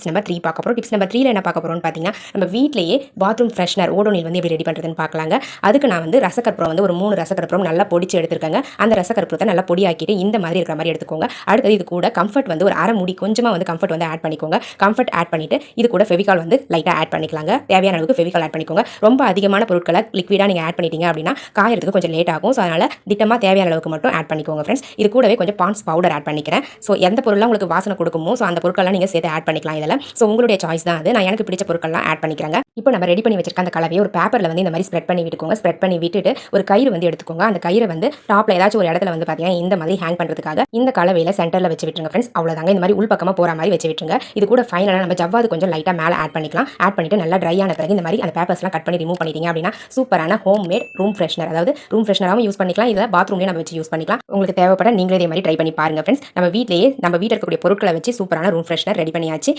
Tips number 3 பார்க்க போகிறோம். Tips number 3ல என்ன பார்க்க போகிறோம்னு பார்த்தீங்கன்னா, நம்ம வீட்லேயே பாத்ரூம் ஃப்ரெஷ்னர் ஓடோனில் வந்து எப்படி ரெடி பண்ணுறதுன்னு பார்க்கலாங்க. அதுக்கு நான் வந்து ரசக்கற்பூரம் வந்து ஒரு 3 ரசக்கற்பூரம் நல்லா பொடிச்சு எடுத்துருக்கேங்க. அந்த ரசக்கற்பூரத்தை நல்லா பொடியாக்கிட்டு இந்த மாதிரி இருக்கிற மாதிரி எடுத்துக்கோங்க. அடுத்தது இது கூட கம்ஃபர்ட் வந்து ஒரு அரை மூடி கொஞ்சமாக வந்து கம்ஃபர்ட் வந்து ஆட் பண்ணிக்கோங்க. கம்ஃபர்ட் ஆட் பண்ணிட்டு இது கூட ஃபெவிகால் வந்து லைட்டாக ஆட் பண்ணிக்கலாங்க. தேவையான அளவுக்கு ஃபெவிகால் ஆட் பண்ணிக்கோங்க. ரொம்ப அதிகமான பொருட்களை லிக்விடாக நீங்கள் ஆட் பண்ணிட்டீங்க அப்படின்னா காயறதுக்கு கொஞ்சம் லேட் ஆகும். ஸோ அதனால் திட்டமாக தேவையான அளவுக்கு மட்டும் ஆட் பண்ணிக்கோங்க ஃப்ரெண்ட்ஸ். இது கூடவே கொஞ்சம் பான்ஸ் பவுடர் ஆட் பண்ணிக்கிறேன். ஸோ எந்த பொருள்லாம் உங்களுக்கு வாசனை கொடுக்குமோ ஸோ அந்த பொருட்கள்லாம் நீங்கள் சேர்த்து ஆட் பண்ணிக்கலாம். இதில் ஸோ உங்களுடைய சாய்ஸ் தான் அது. நான் எனக்கு பிடிச்ச பொருட்கள்லாம் ஆட் பண்ணிக்கிறேங்க. இப்போ நம்ம ரெடி பண்ணி வச்சிருக்க அந்த கலவையை ஒரு பேப்பரில் வந்து இந்த மாதிரி ஸ்ப்ரெட் பண்ணி விட்டுக்கோங்க. ஸ்ப்ரெட் பண்ணி விட்டுட்டு ஒரு கயிறு வந்து எடுத்துக்கோங்க. அந்த கயிறை வந்து டாப்ல ஏதாச்சும் ஒரு இடத்துல வந்து பார்த்தீங்கன்னா இந்த மாதிரி ஹேங் பண்ணுறதுக்காக இந்த கலவையில் சென்டரில் வச்சு விட்டுருங்க ஃப்ரெண்ட்ஸ். அவ்வளோதாங்க. இந்த மாதிரி உள் பக்கமாக போகிற மாதிரி வச்சு விட்டுருங்க. இது கூட ஃபைனலாக நம்ம ஜவ்வாது கொஞ்சம் லைட்டாக மேலே ஆட் பண்ணிக்கலாம். ஆட் பண்ணிட்டு நல்லா ட்ரை ஆன பிறகு இந்த மாதிரி அந்த பேப்பர்ஸ்லாம் கட் பண்ணி ரிமூவ் பண்ணிட்டீங்க அப்படின்னா சூப்பரான ஹோம் மேட் ரூம் ஃப்ரெஷ்னர், அதாவது ரூம் ஃப்ரெஷ்னராகவும் யூஸ் பண்ணிக்கலாம். இதில் பாத்ரூம்லேயே நம்ம வச்சு யூஸ் பண்ணிக்கலாம். உங்களுக்கு தேவைப்பட நீங்களே இதே மாதிரி ட்ரை பண்ணி பாருங்க ஃப்ரெண்ட்ஸ். நம்ம வீட்டிலேயே நம்ம வீட்டில் இருக்கக்கூடிய பொருட்களை வச்சு சூப்பரான ரூம் ஃப்ரெஷ்னர் ரெடி பண்ணியாச்சு.